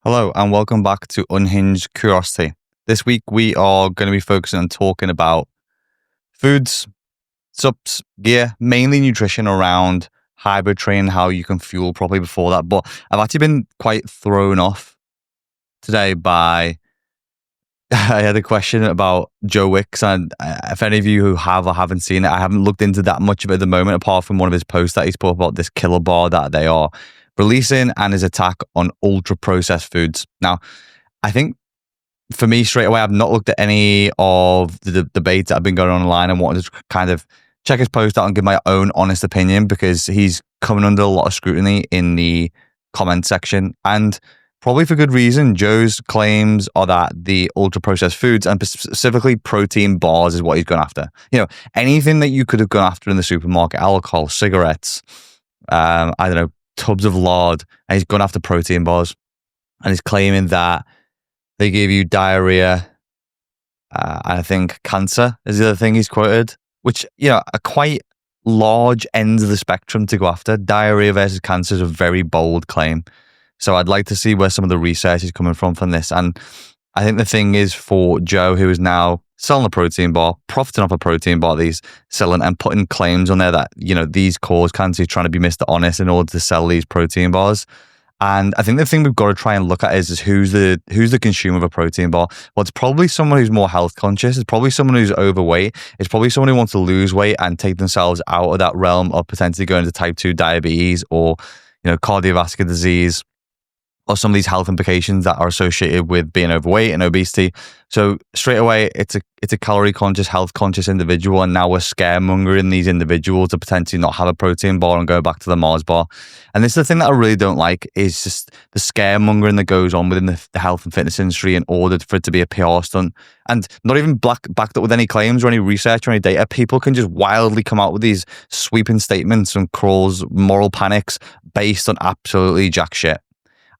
Hello and welcome back to Unhinged Curiosity. This week we are going to be focusing on talking about foods, supps, gear, mainly nutrition around hybrid training, how you can fuel properly before that. But I've actually been quite thrown off today by I had a question about Joe Wicks, and if any of you who have or haven't seen it, I haven't looked into that much of it at the moment, apart from one of his posts that he's put about this killer bar that they are releasing and his attack on ultra processed foods. Now, I think for me, straight away, I've not looked at any of the debates that have been going on online and wanted to kind of check his post out and give my own honest opinion, because he's coming under a lot of scrutiny in the comment section, and probably for good reason. Joe's claims are that the ultra processed foods, and specifically protein bars, is what he's gone after. Anything that you could have gone after in the supermarket, alcohol, cigarettes, I don't know, tubs of lard, and he's gone after protein bars, and he's claiming that they give you diarrhea, and I think cancer is the other thing he's quoted, which, are quite large ends of the spectrum to go after. Diarrhea versus cancer is a very bold claim. So I'd like to see where some of the research is coming from this. And I think the thing is, for Joe, who is now selling a protein bar, profiting off a protein bar that he's selling, and putting claims on there that, these cause cancer, he's trying to be Mr. Honest in order to sell these protein bars. And I think the thing we've got to try and look at is who's the consumer of a protein bar. Well, it's probably someone who's more health conscious. It's probably someone who's overweight. It's probably someone who wants to lose weight and take themselves out of that realm of potentially going to type 2 diabetes or, cardiovascular disease, or some of these health implications that are associated with being overweight and obesity. So straight away, it's a calorie conscious, health conscious individual, and now we're scaremongering these individuals to potentially not have a protein bar and go back to the Mars bar. And this is the thing that I really don't like, is just the scaremongering that goes on within the health and fitness industry in order for it to be a PR stunt, and not even backed up with any claims or any research or any data. People can just wildly come out with these sweeping statements and cause moral panics based on absolutely jack shit.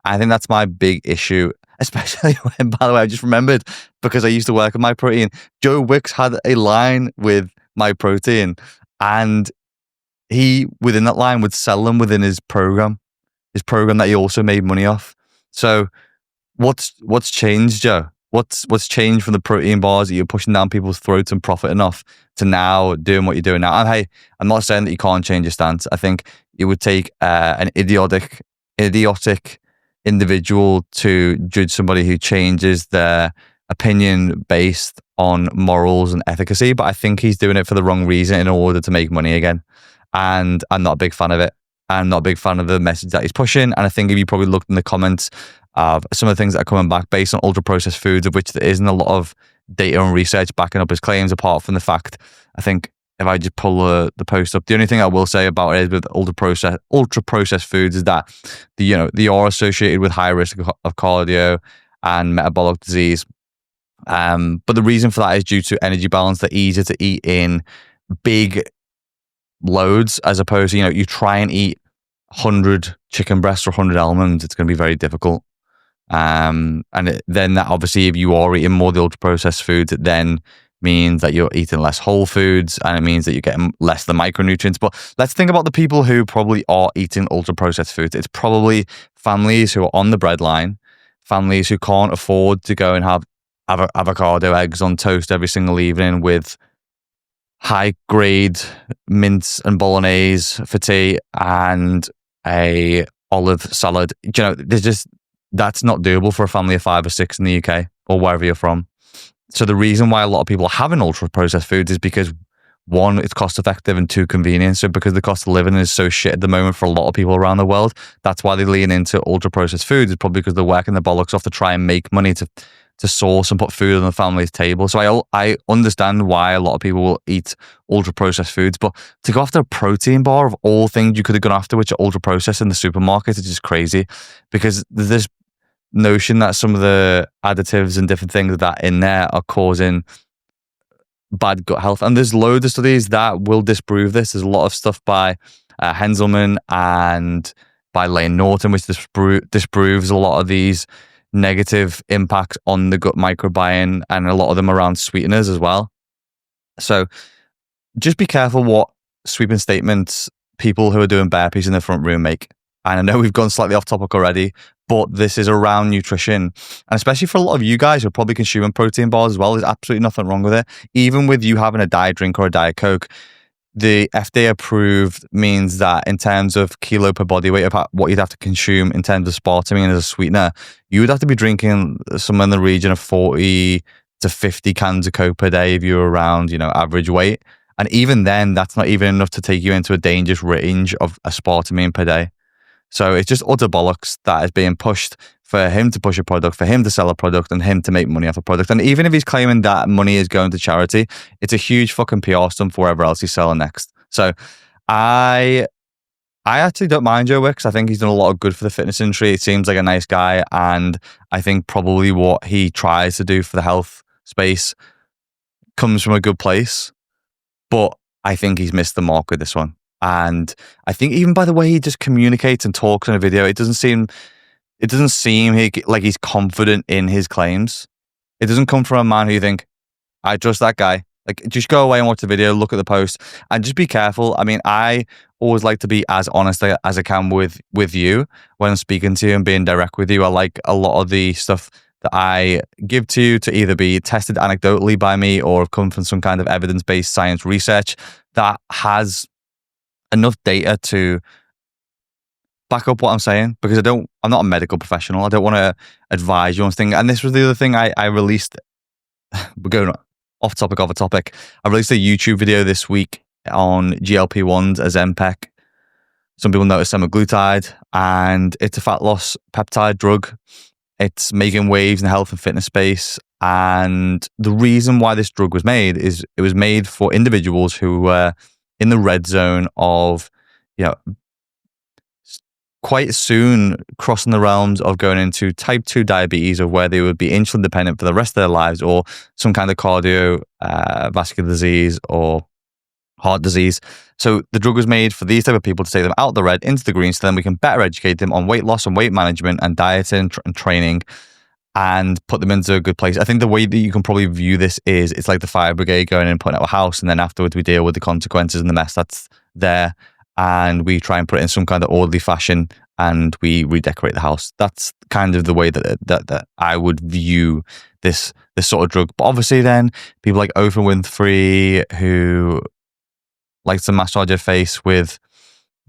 I think that's my big issue, especially when, by the way, I just remembered, because I used to work at My Protein, Joe Wicks had a line with My Protein, and he, within that line, would sell them within his program that he also made money off. So what's changed, Joe? What's changed from the protein bars that you're pushing down people's throats and profiting off to now doing what you're doing now? And hey, I'm not saying that you can't change your stance. I think it would take an idiotic individual to judge somebody who changes their opinion based on morals and efficacy, but I think he's doing it for the wrong reason in order to make money again, and I'm not a big fan of it. I'm not a big fan of the message that he's pushing, and I think if you probably looked in the comments of some of the things that are coming back based on ultra processed foods, of which there isn't a lot of data and research backing up his claims, apart from the fact, I think if I just pull the post up, the only thing I will say about it is with ultra processed foods is that they are associated with high risk of cardio and metabolic disease. But the reason for that is due to energy balance. They're easier to eat in big loads, as opposed to, you try and eat 100 chicken breasts or 100 almonds, it's going to be very difficult. Then that, obviously, if you are eating more of the ultra processed foods, it then means that you're eating less whole foods, and it means that you're getting less of the micronutrients. But let's think about the people who probably are eating ultra processed foods. It's probably families who are on the breadline, families who can't afford to go and have avocado eggs on toast every single evening with high grade mince and bolognese for tea and a olive salad. That's not doable for a family of 5 or 6 in the UK or wherever you're from. So the reason why a lot of people are having ultra processed foods is because, 1, it's cost effective, and 2, convenient. So because the cost of living is so shit at the moment for a lot of people around the world, that's why they lean into ultra processed foods. It's probably because they're working their bollocks off to try and make money to source and put food on the family's table. So I understand why a lot of people will eat ultra processed foods, but to go after a protein bar, of all things you could have gone after, which are ultra processed in the supermarket, is just crazy, because there's this notion that some of the additives and different things that in there are causing bad gut health, and there's loads of studies that will disprove this. There's a lot of stuff by Henselman and by Lane Norton which disproves a lot of these negative impacts on the gut microbiome, and a lot of them around sweeteners as well. So just be careful what sweeping statements people who are doing burpees in the front room make. And I know we've gone slightly off topic already, but this is around nutrition. And especially for a lot of you guys who are probably consuming protein bars as well, there's absolutely nothing wrong with it. Even with you having a diet drink or a Diet Coke, the FDA approved means that in terms of kilo per body weight of what you'd have to consume in terms of aspartame as a sweetener, you would have to be drinking somewhere in the region of 40 to 50 cans of Coke per day if you're around, average weight. And even then, that's not even enough to take you into a dangerous range of aspartame per day. So it's just utter bollocks that is being pushed for him to push a product, for him to sell a product, and him to make money off a product. And even if he's claiming that money is going to charity, it's a huge fucking PR stunt for wherever else he's selling next. So I actually don't mind Joe Wicks. I think he's done a lot of good for the fitness industry. It seems like a nice guy. And I think probably what he tries to do for the health space comes from a good place. But I think he's missed the mark with this one. And I think even by the way he just communicates and talks in a video, it doesn't seem like he's confident in his claims. It doesn't come from a man who you think, I trust that guy. Like, just go away and watch the video, look at the post, and just be careful. I mean, I always like to be as honest as I can with you when I'm speaking to you and being direct with you. I like a lot of the stuff that I give to you to either be tested anecdotally by me or come from some kind of evidence-based science research that has enough data to back up what I'm saying, because I'm not a medical professional. I don't want to advise you on things. And this was the other thing I released. We're going off topic. I released a YouTube video this week on GLP-1s, Ozempic. Some people know it's semaglutide, and it's a fat loss peptide drug. It's making waves in the health and fitness space. And the reason why this drug was made is it was made for individuals who were in the red zone of, quite soon crossing the realms of going into type 2 diabetes, of where they would be insulin dependent for the rest of their lives, or some kind of cardiovascular disease or heart disease. So the drug was made for these type of people to take them out of the red into the green, so then we can better educate them on weight loss and weight management and dieting and training, and put them into a good place. I think the way that you can probably view this is it's like the fire brigade going in and putting out a house, and then afterwards we deal with the consequences and the mess that's there, and we try and put it in some kind of orderly fashion, and we redecorate the house. That's kind of the way that I would view this sort of drug. But obviously then people like Oprah Winfrey, who likes to massage her face with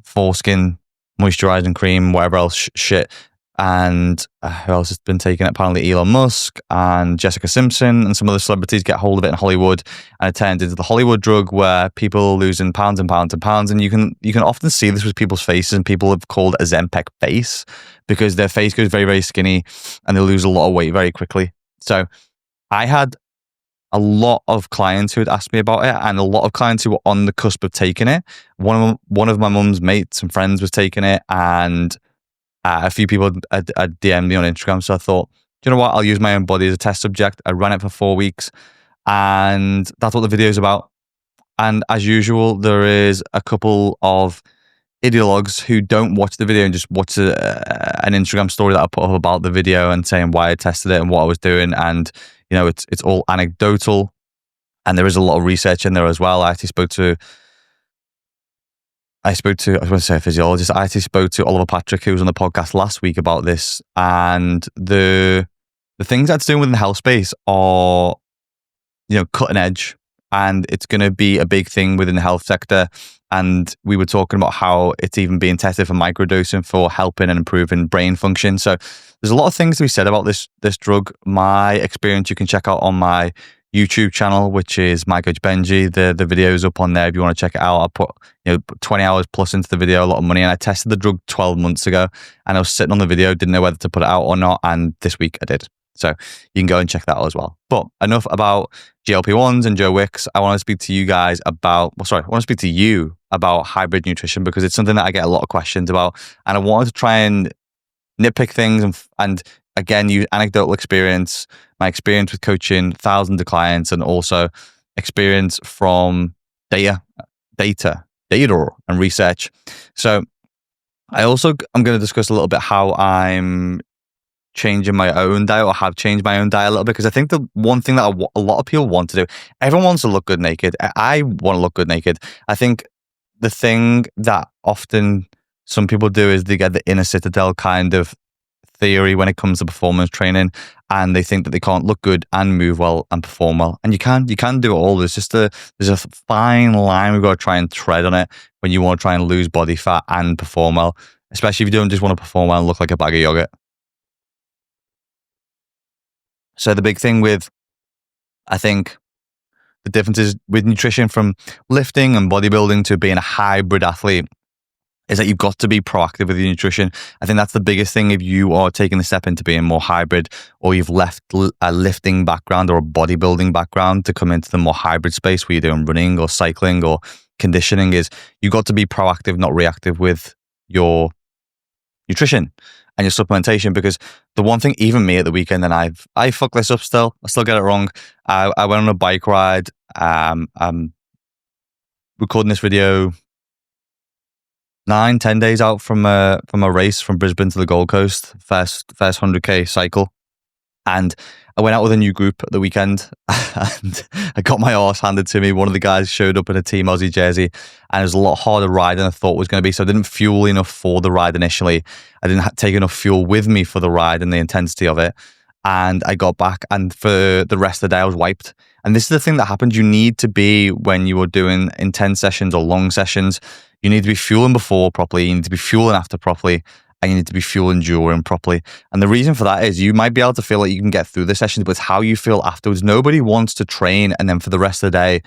foreskin moisturizing cream, whatever else shit. And who else has been taking it? Apparently Elon Musk and Jessica Simpson and some other celebrities get hold of it in Hollywood, and it turned into the Hollywood drug, where people are losing pounds and pounds and pounds. And you can often see this with people's faces, and people have called Ozempic face because their face goes very, very skinny and they lose a lot of weight very quickly. So I had a lot of clients who had asked me about it, and a lot of clients who were on the cusp of taking it. One of my mum's mates and friends was taking it, and a few people had DM'd me on Instagram. So I thought, you know what, I'll use my own body as a test subject. I ran it for 4 weeks, and that's what the video is about. And as usual, there is a couple of ideologues who don't watch the video and just watch an Instagram story that I put up about the video and saying why I tested it and what I was doing. And, it's all anecdotal, and there is a lot of research in there as well. I spoke to I was going to say a physiologist. I actually spoke to Oliver Patrick, who was on the podcast last week, about this. And the things that's doing within the health space are, cutting edge. And it's going to be a big thing within the health sector. And we were talking about how it's even being tested for microdosing for helping and improving brain function. So there's a lot of things to be said about this drug. My experience you can check out on my YouTube channel, which is My Coach Benji. The video's up on there if you want to check it out. I put 20 hours plus into the video, a lot of money, and I tested the drug 12 months ago, and I was sitting on the video, didn't know whether to put it out or not, and this week I did. So you can go and check that out as well. But enough about GLP-1s and Joe Wicks. I want to speak to you about hybrid nutrition, because it's something that I get a lot of questions about, and I wanted to try and nitpick things and again, use anecdotal experience, my experience with coaching thousands of clients, and also experience from data and research. So I'm going to discuss a little bit how I'm changing my own diet, or have changed my own diet a little bit, because I think the one thing that a lot of people want to do, everyone wants to look good naked. I want to look good naked. I think the thing that often some people do is they get the inner citadel kind of theory when it comes to performance training, and they think that they can't look good and move well and perform well. And you can do it all. There's a fine line we've got to try and tread on it when you want to try and lose body fat and perform well, especially if you don't just want to perform well and look like a bag of yogurt. So the big thing with, I think, the differences with nutrition from lifting and bodybuilding to being a hybrid athlete is that you've got to be proactive with your nutrition. I think that's the biggest thing if you are taking the step into being more hybrid, or you've left a lifting background or a bodybuilding background to come into the more hybrid space where you're doing running or cycling or conditioning, is you've got to be proactive, not reactive with your nutrition and your supplementation. Because the one thing, even me at the weekend, and I fuck this up still, I still get it wrong. I went on a bike ride. I'm recording this video 9-10 days out from a race from Brisbane to the Gold Coast, first 100k cycle. And I went out with a new group at the weekend and I got my arse handed to me. One of the guys showed up in a Team Aussie jersey and it was a lot harder ride than I thought it was going to be. So I didn't fuel enough for the ride initially. I didn't take enough fuel with me for the ride and the intensity of it. And I got back, and for the rest of the day I was wiped. And this is the thing that happens. You need to be, when you are doing intense sessions or long sessions, you need to be fueling before properly, you need to be fueling after properly, and you need to be fueling during properly. And the reason for that is you might be able to feel like you can get through the sessions, but it's how you feel afterwards. Nobody wants to train and then for the rest of the day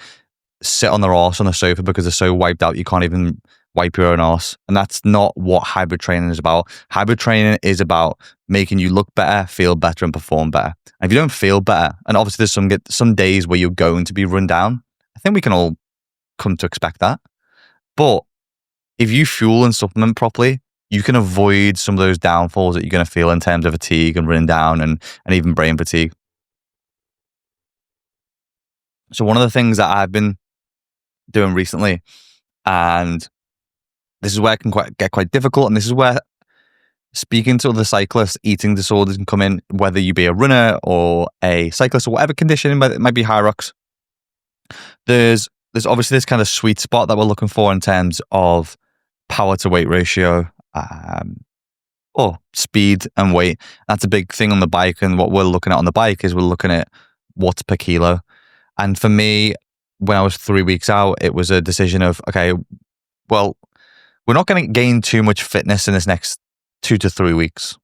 sit on their arse on the sofa because they're so wiped out you can't even wipe your own arse. And that's not what hybrid training is about. Hybrid training is about making you look better, feel better, and perform better. And if you don't feel better, and obviously there's some days where you're going to be run down, I think we can all come to expect that. But if you fuel and supplement properly, you can avoid some of those downfalls that you're going to feel in terms of fatigue and running down and even brain fatigue. So one of the things that I've been doing recently, and this is where it can get quite difficult, and this is where speaking to other cyclists, eating disorders can come in, whether you be a runner or a cyclist or whatever condition, it might be high rocks. There's obviously this kind of sweet spot that we're looking for in terms of power to weight ratio, or speed and weight. That's a big thing on the bike. And what we're looking at on the bike is we're looking at watts per kilo. And for me, when I was 3 weeks out, it was a decision of, okay, well, we're not going to gain too much fitness in this next 2 to 3 weeks,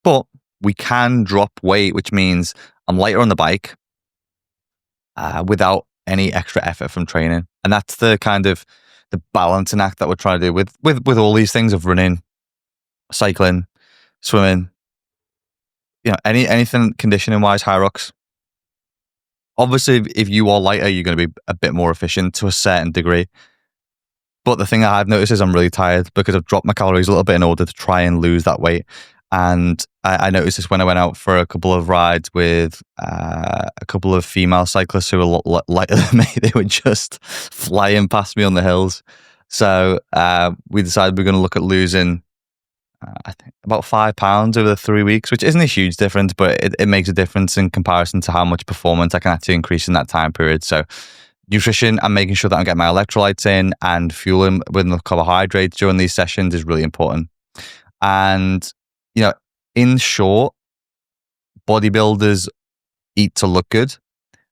but we can drop weight, which means I'm lighter on the bike without any extra effort from training. And that's the kind of the balancing act that we're trying to do with all these things of running, cycling, swimming, anything conditioning wise, high rocks. Obviously, if you are lighter, you're going to be a bit more efficient to a certain degree. But the thing that I've noticed is I'm really tired because I've dropped my calories a little bit in order to try and lose that weight. And I noticed this when I went out for a couple of rides with a couple of female cyclists who were a lot lighter than me. They were just flying past me on the hills. So we decided we're going to look at losing, I think, about 5 pounds over the 3 weeks, which isn't a huge difference, but it makes a difference in comparison to how much performance I can actually increase in that time period. So nutrition and making sure that I'm getting my electrolytes in and fueling with enough carbohydrates during these sessions is really important. And, in short, bodybuilders eat to look good.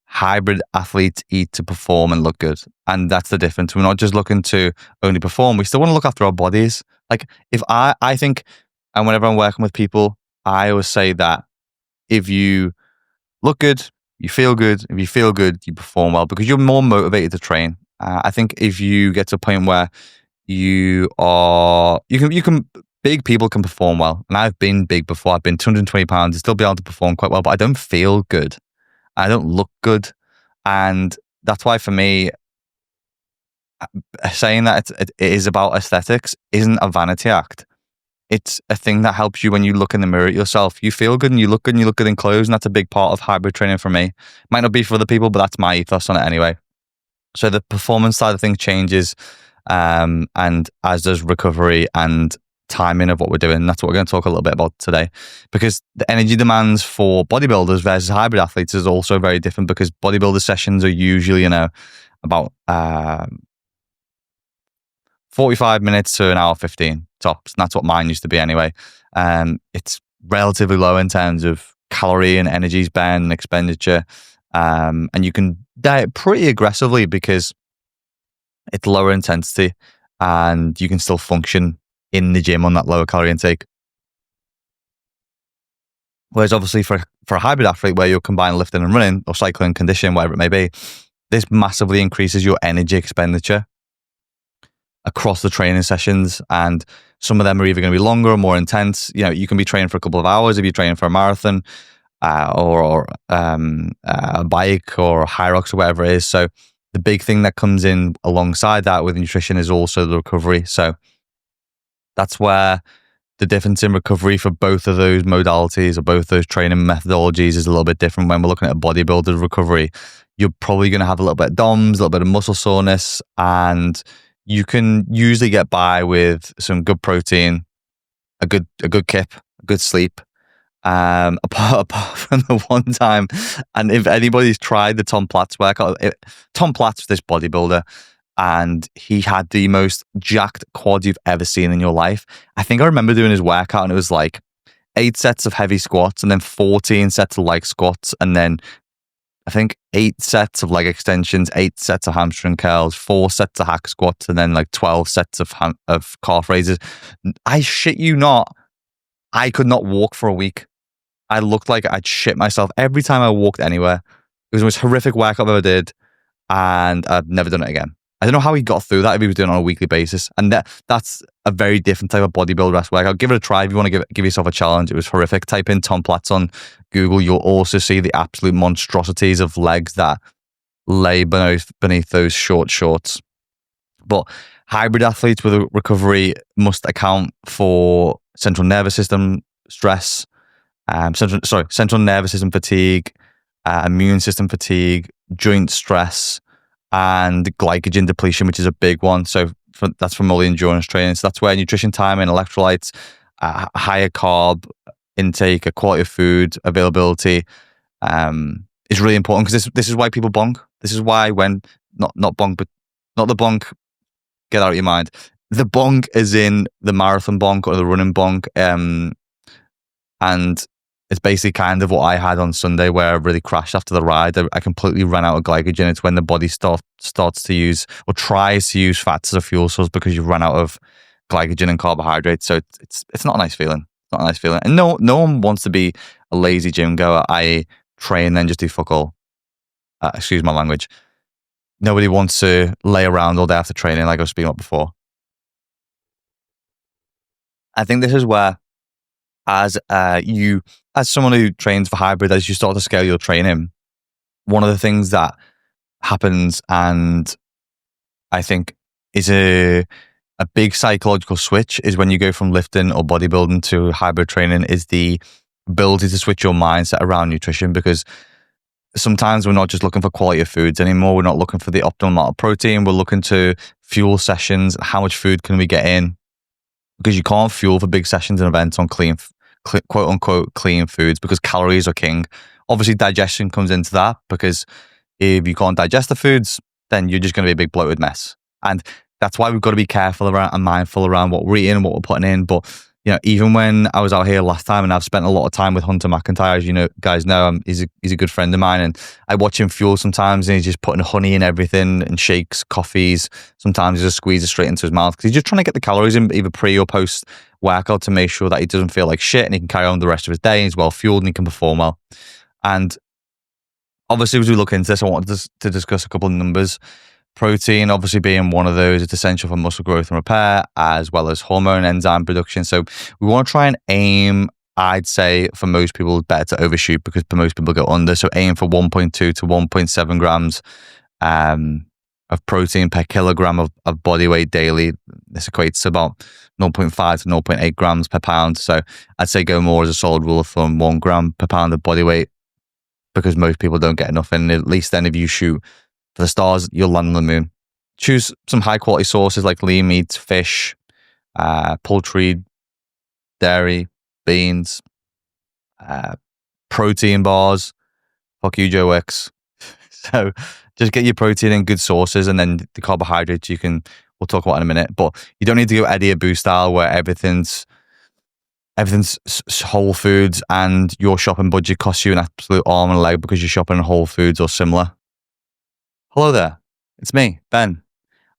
Hybrid athletes eat to perform and look good. And that's the difference. We're not just looking to only perform. We still want to look after our bodies. Like if I think, and whenever I'm working with people, I always say that if you look good, you feel good. If you feel good, you perform well because you're more motivated to train. I think if you get to a point where you can big people can perform well. And I've been big before. I've been 220 pounds and still be able to perform quite well, but I don't feel good. I don't look good. And that's why for me, saying that it is about aesthetics isn't a vanity act. It's a thing that helps you when you look in the mirror at yourself. You feel good and you look good and you look good in clothes. And that's a big part of hybrid training for me. Might not be for other people, but that's my ethos on it anyway. So the performance side of things changes, and as does recovery and timing of what we're doing. That's what we're going to talk a little bit about today, because the energy demands for bodybuilders versus hybrid athletes is also very different, because bodybuilder sessions are usually, about 45 minutes to an hour 15 tops. And that's what mine used to be anyway. It's relatively low in terms of calorie and energy spend and expenditure. And you can diet pretty aggressively because it's lower intensity and you can still function in the gym on that lower calorie intake. Whereas obviously for a hybrid athlete where you're combining lifting and running or cycling, conditioning, whatever it may be, this massively increases your energy expenditure across the training sessions. And some of them are either going to be longer or more intense. You know, you can be training for a couple of hours if you're training for a marathon or a bike or high rocks or whatever it is. So the big thing that comes in alongside that with nutrition is also the recovery. So that's where the difference in recovery for both of those modalities or both those training methodologies is a little bit different. When we're looking at a bodybuilder recovery, you're probably going to have a little bit of DOMS, a little bit of muscle soreness, and you can usually get by with some good protein, a good kip, a good sleep. Apart from the one time, and if anybody's tried the Tom Platz workout, Tom Platz was this bodybuilder, and he had the most jacked quads you've ever seen in your life. I think I remember doing his workout, and it was like 8 sets of heavy squats, and then 14 sets of leg squats, and then I think 8 sets of leg extensions, 8 sets of hamstring curls, 4 sets of hack squats, and then like 12 sets of calf raises. I shit you not, I could not walk for a week. I looked like I'd shit myself every time I walked anywhere. It was the most horrific workout I've ever did, and I've never done it again. I don't know how he got through that if he was doing it on a weekly basis. And that's a very different type of bodybuilder workout. Give it a try if you want to give yourself a challenge. It was horrific. Type in Tom Platz on Google. You'll also see the absolute monstrosities of legs that lay beneath those short shorts. But hybrid athletes with a recovery must account for central nervous system stress, central nervous system fatigue, immune system fatigue, joint stress, and glycogen depletion, which is a big one. So that's from all the endurance training. So that's where nutrition time and electrolytes, higher carb intake, a quality of food availability is really important, because this is why people bonk. This is why when not bonk, but not the bonk. Get out of your mind. The bonk is in the marathon bonk or the running bonk, and it's basically kind of what I had on Sunday, where I really crashed after the ride. I completely ran out of glycogen. It's when the body starts to use or tries to use fats as a fuel source because you've run out of glycogen and carbohydrates. So it's not a nice feeling. It's not a nice feeling. And no one wants to be a lazy gym goer. I train then just do fuck all. Excuse my language. Nobody wants to lay around all day after training, like I was speaking about before. I think this is where, as someone who trains for hybrid, as you start to scale your training, one of the things that happens, and I think is a big psychological switch, is when you go from lifting or bodybuilding to hybrid training, is the ability to switch your mindset around nutrition. Because sometimes we're not just looking for quality of foods anymore. We're not looking for the optimal amount of protein. We're looking to fuel sessions. How much food can we get in? Because you can't fuel for big sessions and events on clean, quote unquote, clean foods, because calories are king. Obviously, digestion comes into that, because if you can't digest the foods, then you're just going to be a big bloated mess. And that's why we've got to be careful around and mindful around what we're eating and what we're putting in. But you know, even when I was out here last time, and I've spent a lot of time with Hunter McIntyre, as you guys know, he's a good friend of mine, and I watch him fuel sometimes, and he's just putting honey in everything, and shakes, coffees. Sometimes he just squeezes straight into his mouth, because he's just trying to get the calories in either pre or post workout to make sure that he doesn't feel like shit and he can carry on the rest of his day, and he's well fueled and he can perform well. And obviously, as we look into this, I wanted to discuss a couple of numbers. Protein obviously being one of those. It's essential for muscle growth and repair, as well as hormone enzyme production. So we want to try and aim, I'd say for most people, it's better to overshoot, because most people go under. So aim for 1.2 to 1.7 grams of protein per kilogram of body weight daily. This equates to about 0.5 to 0.8 grams per pound. So I'd say go more as a solid rule of thumb, 1 gram per pound of body weight, because most people don't get enough. And at least then if you shoot for the stars, you'll land on the moon. Choose some high quality sources like lean meats, fish, poultry, dairy, beans, protein bars. Fuck you, Joe Wicks. So just get your protein in good sources, and then the carbohydrates you can we'll talk about in a minute. But you don't need to go Eddie Abu style where everything's Whole Foods and your shopping budget costs you an absolute arm and a leg because you're shopping in Whole Foods or similar. Hello there, it's me, Ben.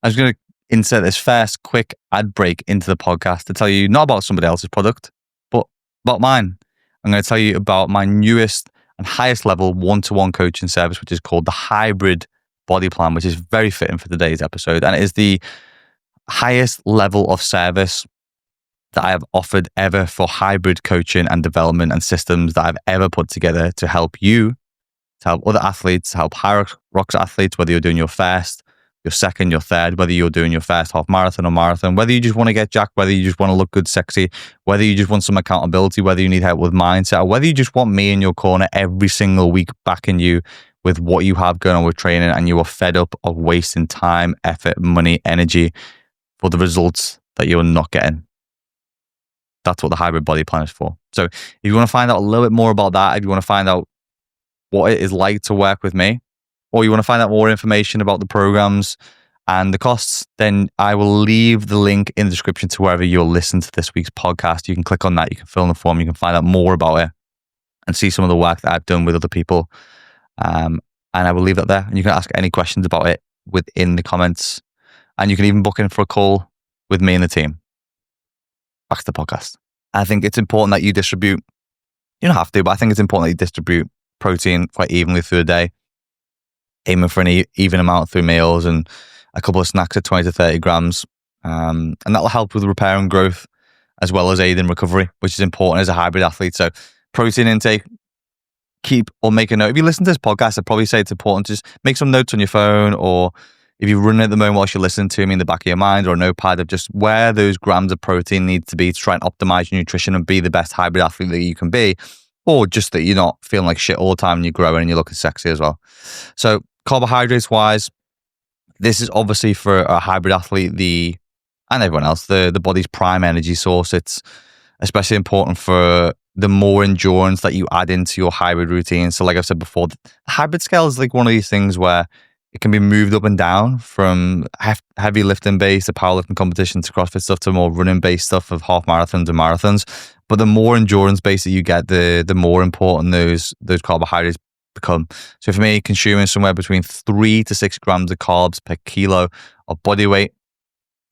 I was going to insert this first quick ad break into the podcast to tell you not about somebody else's product, but about mine. I'm going to tell you about my newest and highest level one-to-one coaching service, which is called the Hybrid Body Plan, which is very fitting for today's episode. And it is the highest level of service that I have offered ever for hybrid coaching and development and systems that I've ever put together to help you, to help other athletes, to help high rocks athletes, whether you're doing your first, your second, your third, whether you're doing your first half marathon or marathon, whether you just want to get jacked, whether you just want to look good, sexy, whether you just want some accountability, whether you need help with mindset, or whether you just want me in your corner every single week backing you with what you have going on with training and you are fed up of wasting time, effort, money, energy for the results that you're not getting. That's what the Hybrid Body Plan is for. So if you want to find out a little bit more about that, if you want to find out what it is like to work with me, or you want to find out more information about the programs and the costs, then I will leave the link in the description to wherever you'll listen to this week's podcast. You can click on that, you can fill in the form, you can find out more about it and see some of the work that I've done with other people. And I will leave that there. And you can ask any questions about it within the comments. And you can even book in for a call with me and the team. Back to the podcast. I think it's important that you distribute, you don't have to, but I think it's important that you distribute protein quite evenly through the day, aiming for an even amount through meals and a couple of snacks at 20 to 30 grams. And that'll help with repair and growth as well as aid in recovery, which is important as a hybrid athlete. So protein intake, keep or make a note. If you listen to this podcast, I'd probably say it's important to just make some notes on your phone, or if you're running at the moment whilst you're listening to me in the back of your mind, or a notepad of just where those grams of protein need to be to try and optimize your nutrition and be the best hybrid athlete that you can be, or just that you're not feeling like shit all the time and you're growing and you're looking sexy as well. So carbohydrates wise, this is obviously for a hybrid athlete, and everyone else, the body's prime energy source. It's especially important for the more endurance that you add into your hybrid routine. So like I've said before, the hybrid scale is like one of these things where it can be moved up and down from heavy lifting based to powerlifting competitions to CrossFit stuff to more running based stuff of half marathons and marathons. But the more endurance based that you get, the more important those carbohydrates become. So for me, consuming somewhere between 3 to 6 grams of carbs per kilo of body weight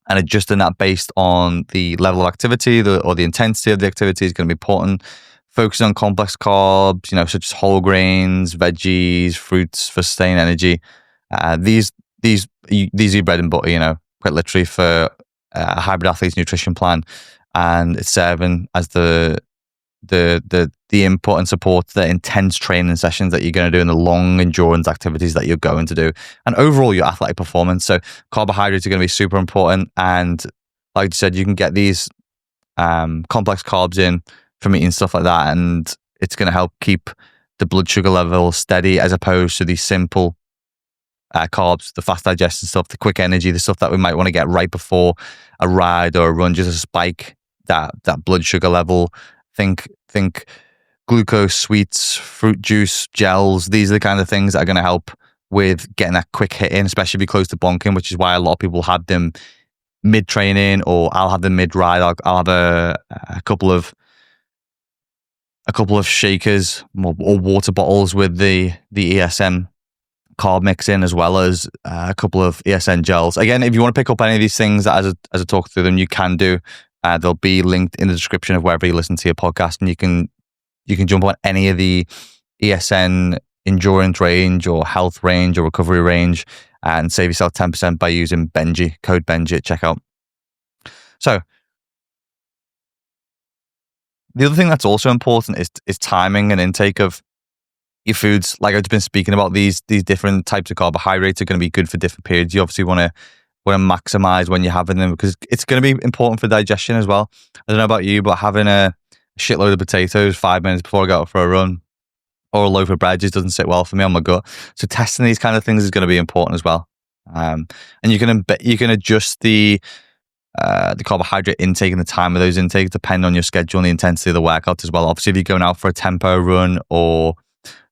and adjusting that based on the level of activity or the intensity of the activity is going to be important. Focusing on complex carbs, such as whole grains, veggies, fruits for sustained energy. These are your bread and butter, quite literally for a hybrid athlete's nutrition plan, and it's serving as the input and support to the intense training sessions that you're going to do and the long endurance activities that you're going to do, and overall your athletic performance. So carbohydrates are going to be super important, and like you said, you can get these complex carbs in from eating stuff like that, and it's going to help keep the blood sugar level steady as opposed to the simple carbs, the fast digestion stuff, the quick energy, the stuff that we might want to get right before a ride or a run, just to spike that blood sugar level. Think glucose, sweets, fruit juice, gels. These are the kind of things that are going to help with getting that quick hit in, especially if you're close to bonking, which is why a lot of people have them mid-training, or I'll have them mid-ride. I'll have a couple of shakers or water bottles with the ESN carb mix in, as well as a couple of ESN gels. Again, if you want to pick up any of these things as I talk through them, you can do. They'll be linked in the description of wherever you listen to your podcast, and you can jump on any of the ESN endurance range or health range or recovery range and save yourself 10% by using Benji, code Benji at checkout. So the other thing that's also important is timing and intake of your foods. Like I've been speaking about, these different types of carbohydrates are going to be good for different periods. You obviously want to maximize when you're having them, because it's going to be important for digestion as well. I don't know about you, but having a shitload of potatoes 5 minutes before I go out for a run, or a loaf of bread, just doesn't sit well for me on my gut. So testing these kind of things is going to be important as well. And you can adjust the carbohydrate intake and the time of those intakes depending on your schedule and the intensity of the workout as well. Obviously, if you're going out for a tempo run or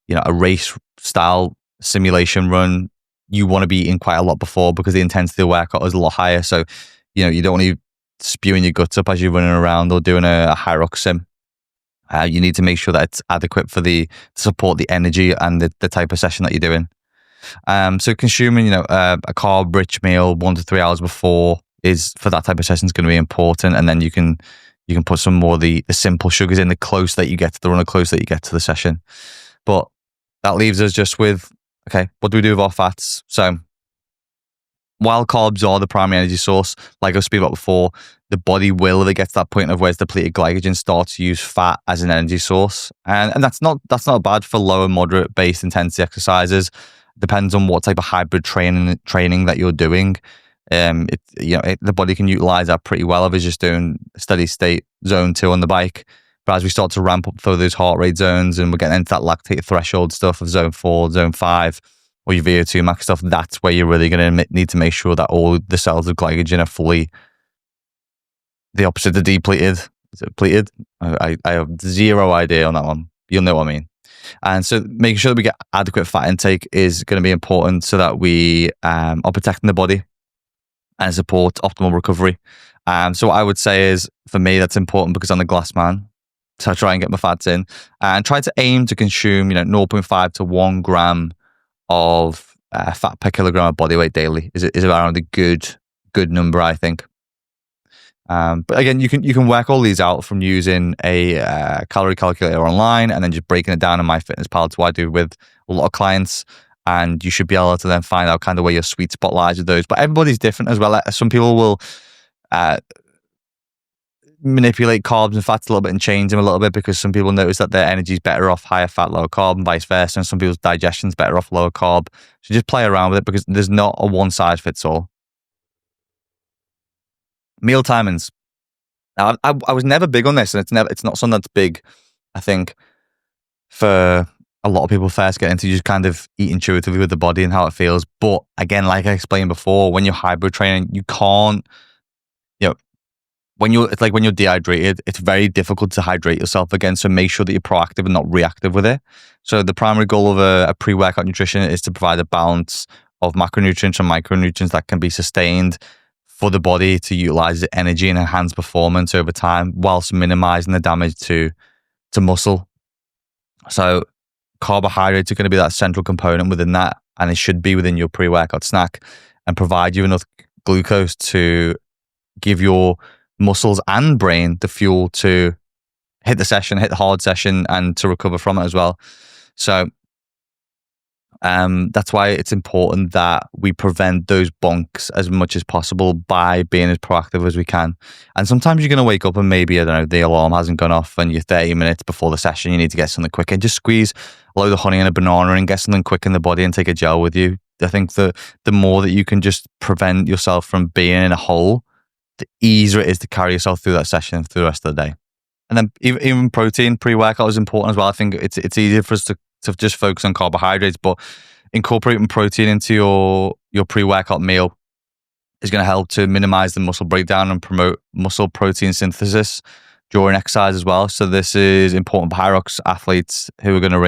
a race style simulation run, you want to be eating quite a lot before, because the intensity of the workout is a lot higher. So, you don't want to be spewing your guts up as you're running around or doing a high rock sim. You need to make sure that it's adequate for to support the energy and the type of session that you're doing. So consuming, a carb-rich meal 1 to 3 hours before is, for that type of session, is going to be important. And then you can put some more of the simple sugars in the close that you get to the run, or close that you get to the session. But that leaves us just with, okay, what do we do with our fats? So while carbs are the primary energy source, like I was speaking about before, the body will, if it gets to that point of where it's depleted glycogen, start to use fat as an energy source. And that's not bad for low and moderate base intensity exercises. Depends on what type of hybrid training that you're doing. The body can utilize that pretty well if it's just doing steady state zone 2 on the bike. But as we start to ramp up through those heart rate zones, and we're getting into that lactate threshold stuff of zone 4, zone 5, or your VO2 max stuff, that's where you're really going to need to make sure that all the cells of glycogen are fully the opposite of depleted. Is it depleted? I have zero idea on that one. You'll know what I mean. And so making sure that we get adequate fat intake is going to be important, so that we are protecting the body and support optimal recovery. So what I would say is, for me, that's important because I'm the glass man. So I try and get my fats in and try to aim to consume, 0.5 to 1 gram of fat per kilogram of body weight daily is around a good number, I think. But again, you can work all these out from using a calorie calculator online, and then just breaking it down in MyFitnessPal, to what I do with a lot of clients. And you should be able to then find out kind of where your sweet spot lies with those. But everybody's different as well. Some people will manipulate carbs and fats a little bit and change them a little bit, because some people notice that their energy is better off higher fat, lower carb, and vice versa. And some people's digestion is better off lower carb. So just play around with it, because there's not a one size fits all. Meal timings. Now, I was never big on this, and it's not something that's big, I think, for a lot of people first get into. Just kind of eat intuitively with the body and how it feels. But again, like I explained before, when you're hybrid training, you can't, it's like when you're dehydrated, it's very difficult to hydrate yourself again. So make sure that you're proactive and not reactive with it. So the primary goal of a pre-workout nutrition is to provide a balance of macronutrients and micronutrients that can be sustained for the body to utilize the energy and enhance performance over time, whilst minimizing the damage to muscle. So carbohydrates are going to be that central component within that, and it should be within your pre-workout snack, and provide you enough glucose to give your muscles and brain the fuel to hit the hard session, and to recover from it as well. So that's why it's important that we prevent those bonks as much as possible by being as proactive as we can. And sometimes you're going to wake up and maybe, I don't know, the alarm hasn't gone off, and you're 30 minutes before the session, you need to get something quick, and just squeeze a load of honey and a banana and get something quick in the body, and take a gel with you. I think the more that you can just prevent yourself from being in a hole, the easier it is to carry yourself through that session and through the rest of the day. And then even protein pre-workout is important as well. I think it's easier for us to just focus on carbohydrates, but incorporating protein into your pre-workout meal is going to help to minimize the muscle breakdown and promote muscle protein synthesis during exercise as well. So this is important for high rocks athletes who are going to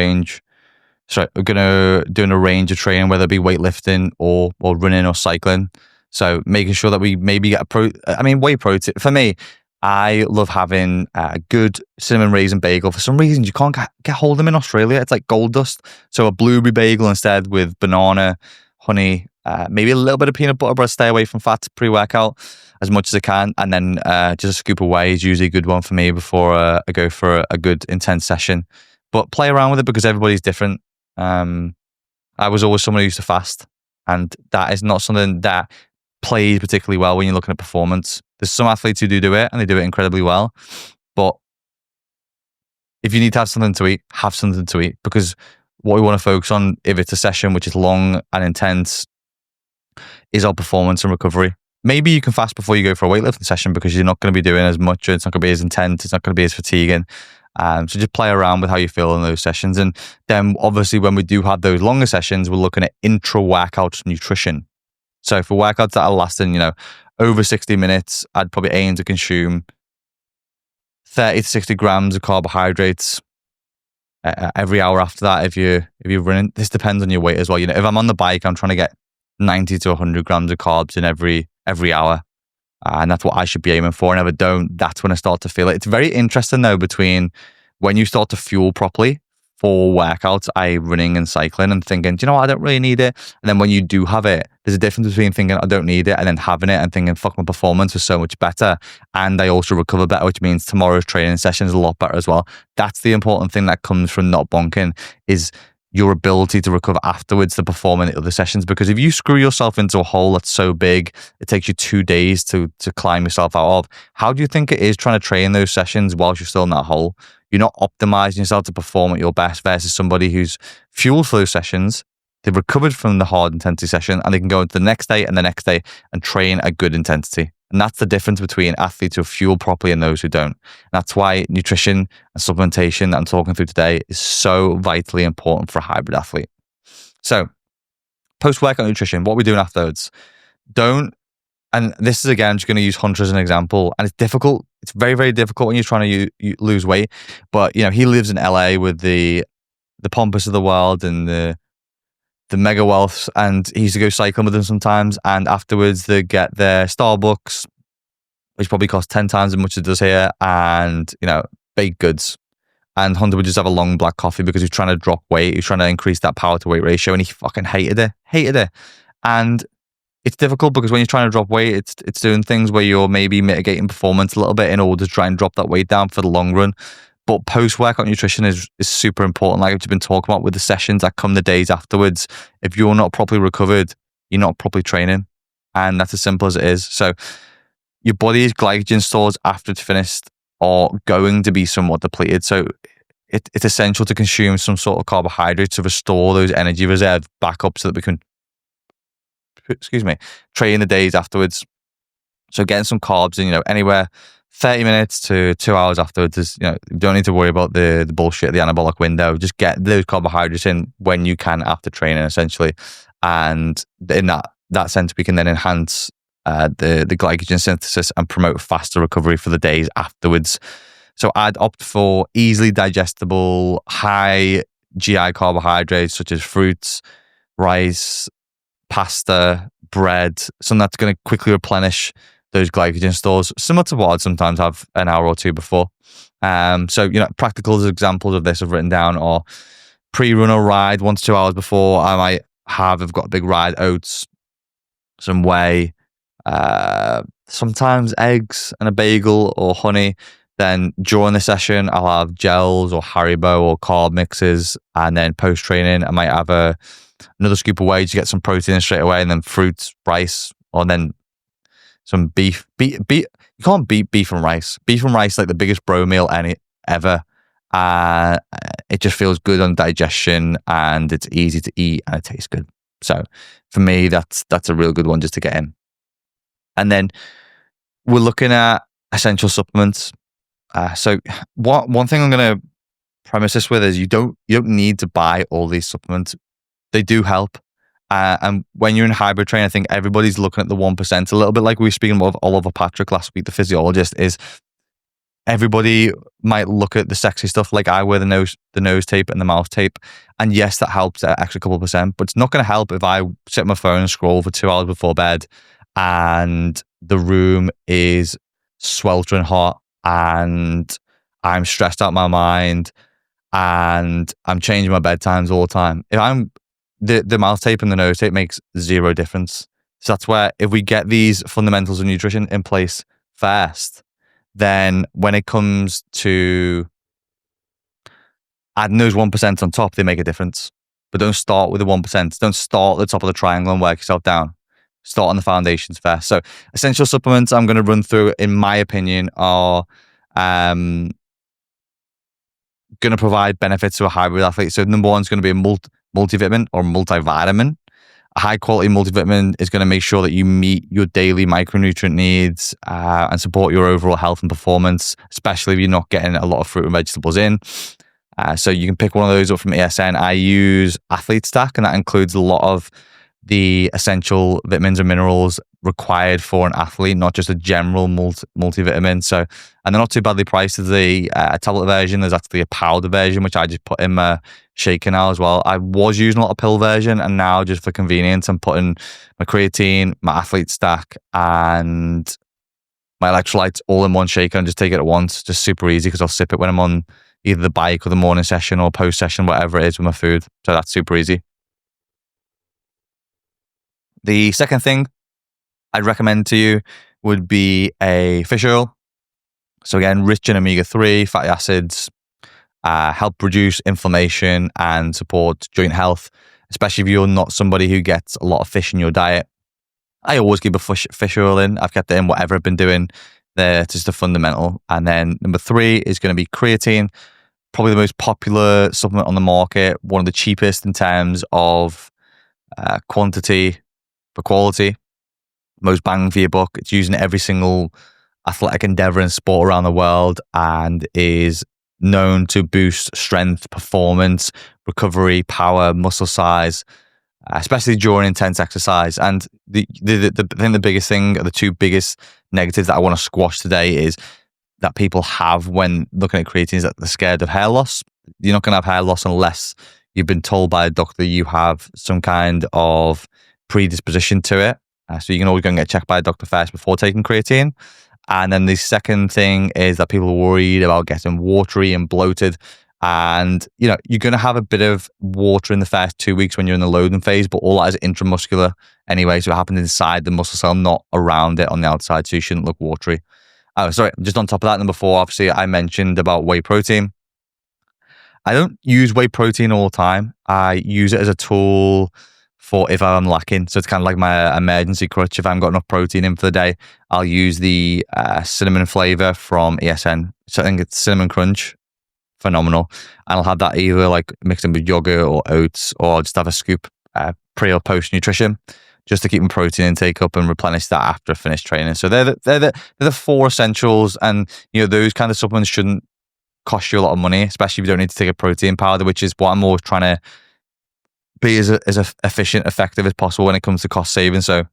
do a range of training, whether it be weightlifting or running or cycling. So making sure that we maybe get whey protein. For me, I love having a good cinnamon raisin bagel. For some reason, you can't get hold of them in Australia. It's like gold dust. So a blueberry bagel instead, with banana, honey, maybe a little bit of peanut butter, but I stay away from fats pre-workout as much as I can. And then just a scoop of whey is usually a good one for me before I go for a good intense session. But play around with it, because everybody's different. I was always someone who used to fast, and that is not something that plays particularly well when you're looking at performance. There's some athletes who do it, and they do it incredibly well. But if you need to have something to eat, have something to eat, because what we want to focus on, if it's a session which is long and intense, is our performance and recovery. Maybe you can fast before you go for a weightlifting session, because you're not going to be doing as much, it's not going to be as intense, it's not going to be as fatiguing. So just play around with how you feel in those sessions. And then obviously when we do have those longer sessions, we're looking at intra-workout nutrition. So for workouts that are lasting, over 60 minutes, I'd probably aim to consume 30 to 60 grams of carbohydrates every hour after that. If you're running, this depends on your weight as well. If I'm on the bike, I'm trying to get 90 to 100 grams of carbs in every hour. And that's what I should be aiming for. And if I don't, that's when I start to feel it. It's very interesting though, between when you start to fuel properly for workouts, running and cycling, and thinking, do you know what, I don't really need it. And then when you do have it, there's a difference between thinking I don't need it and then having it and thinking, fuck, my performance was so much better. And I also recover better, which means tomorrow's training session is a lot better as well. That's the important thing that comes from not bonking, is your ability to recover afterwards to perform in the other sessions. Because if you screw yourself into a hole that's so big, it takes you 2 days to climb yourself out of. How do you think it is trying to train those sessions whilst you're still in that hole? You're not optimizing yourself to perform at your best versus somebody who's fueled for those sessions. They've recovered from the hard intensity session and they can go into the next day and the next day and train at good intensity. And that's the difference between athletes who fuel properly and those who don't. And that's why nutrition and supplementation that I'm talking through today is so vitally important for a hybrid athlete. So post-workout nutrition, what are we doing afterwards? And this is, again, just going to use Hunter as an example. And it's difficult. It's very, very difficult when you're trying to lose weight. But, he lives in LA with the Pompous of the world and the mega wealths. And he used to go cycling with them sometimes. And afterwards, they get their Starbucks, which probably costs 10 times as much as it does here. And, baked goods. And Hunter would just have a long black coffee because he was trying to drop weight. He was trying to increase that power to weight ratio. And he fucking hated it. And it's difficult because when you're trying to drop weight, it's doing things where you're maybe mitigating performance a little bit in order to try and drop that weight down for the long run. But post-workout nutrition is super important, like I've just been talking about with the sessions that come the days afterwards. If you're not properly recovered, you're not properly training. And that's as simple as it is. So your body's glycogen stores after it's finished are going to be somewhat depleted. So it's essential to consume some sort of carbohydrate to restore those energy reserves back up so that we can train the days afterwards. So getting some carbs in, anywhere 30 minutes to 2 hours afterwards is, you don't need to worry about the bullshit, the anabolic window. Just get those carbohydrates in when you can after training, essentially. And in that sense, we can then enhance the glycogen synthesis and promote faster recovery for the days afterwards. So I'd opt for easily digestible, high GI carbohydrates such as fruits, rice, pasta, bread, something that's going to quickly replenish those glycogen stores, similar to what I'd sometimes have an hour or two before. So, practical examples of this I've written down are pre-run or ride 1 to 2 hours before. I've got a big ride, oats, some whey, sometimes eggs and a bagel or honey. Then during the session, I'll have gels or Haribo or carb mixes. And then post-training, I might have another scoop of whey to get some protein straight away, and then fruits, rice, or then some beef. You can't beat beef and rice. Beef and rice, like the biggest bro meal ever. It just feels good on digestion and it's easy to eat and it tastes good. So for me, that's a real good one just to get in. And then we're looking at essential supplements. So one thing I'm going to premise this with is you don't need to buy all these supplements. They do help. And when you're in hybrid training, I think everybody's looking at the 1%, a little bit like we were speaking about Oliver Patrick last week, the physiologist, is everybody might look at the sexy stuff like I wear the nose tape and the mouth tape. And yes, that helps an extra couple %, but it's not going to help if I sit on my phone and scroll for 2 hours before bed and the room is sweltering hot and I'm stressed out my mind and I'm changing my bedtimes all the time. If I'm the mouth tape and the nose tape makes zero difference. So that's where if we get these fundamentals of nutrition in place first, then when it comes to adding those 1% on top, they make a difference. But don't start with the 1%. Don't start at the top of the triangle and work yourself down. Start on the foundations first. So essential supplements I'm going to run through, in my opinion, are going to provide benefits to a hybrid athlete. So number one is going to be a multivitamin or multivitamin. A high quality multivitamin is going to make sure that you meet your daily micronutrient needs and support your overall health and performance, especially if you're not getting a lot of fruit and vegetables in. So you can pick one of those up from ESN. I use Athlete Stack, and that includes a lot of the essential vitamins and minerals required for an athlete, not just a general multivitamin. So, and they're not too badly priced. There's a tablet version. There's actually a powder version, which I just put in my shaker now as well. I was using a lot of pill version, and now just for convenience, I'm putting my creatine, my athlete stack, and my electrolytes all in one shaker and just take it at once. Just super easy because I'll sip it when I'm on either the bike or the morning session or post session, whatever it is with my food. So that's super easy. The second thing I'd recommend to you would be a fish oil. So again, rich in omega-3 fatty acids, help reduce inflammation and support joint health, especially if you're not somebody who gets a lot of fish in your diet. I always keep a fish oil in. I've kept it in whatever I've been doing. It's just a fundamental. And then number 3 is going to be creatine, probably the most popular supplement on the market, one of the cheapest in terms of quantity for quality, most bang for your buck. It's used in every single athletic endeavor and sport around the world and is known to boost strength, performance, recovery, power, muscle size, especially during intense exercise. And I think the biggest thing, or the 2 biggest negatives that I want to squash today, is that people have when looking at creatine is that they're scared of hair loss. You're not going to have hair loss unless you've been told by a doctor you have some kind of predisposition to it. So you can always go and get checked by a doctor first before taking creatine. And then the second thing is that people are worried about getting watery and bloated. And, you're going to have a bit of water in the first 2 weeks when you're in the loading phase, but all that is intramuscular anyway. So it happens inside the muscle cell, not around it on the outside. So you shouldn't look watery. Oh, sorry. Just on top of that, number 4, obviously I mentioned about whey protein. I don't use whey protein all the time. I use it as a tool for if I'm lacking. So it's kind of like my emergency crutch. If I haven't got enough protein in for the day, I'll use the cinnamon flavor from ESN. So I think it's Cinnamon Crunch. Phenomenal. And I'll have that either like mixed in with yogurt or oats, or I'll just have a scoop pre or post nutrition just to keep my protein intake up and replenish that after I finish training. So they're the 4 essentials. And, those kind of supplements shouldn't cost you a lot of money, especially if you don't need to take a protein powder, which is what I'm always trying to be as efficient, effective as possible when it comes to cost saving. So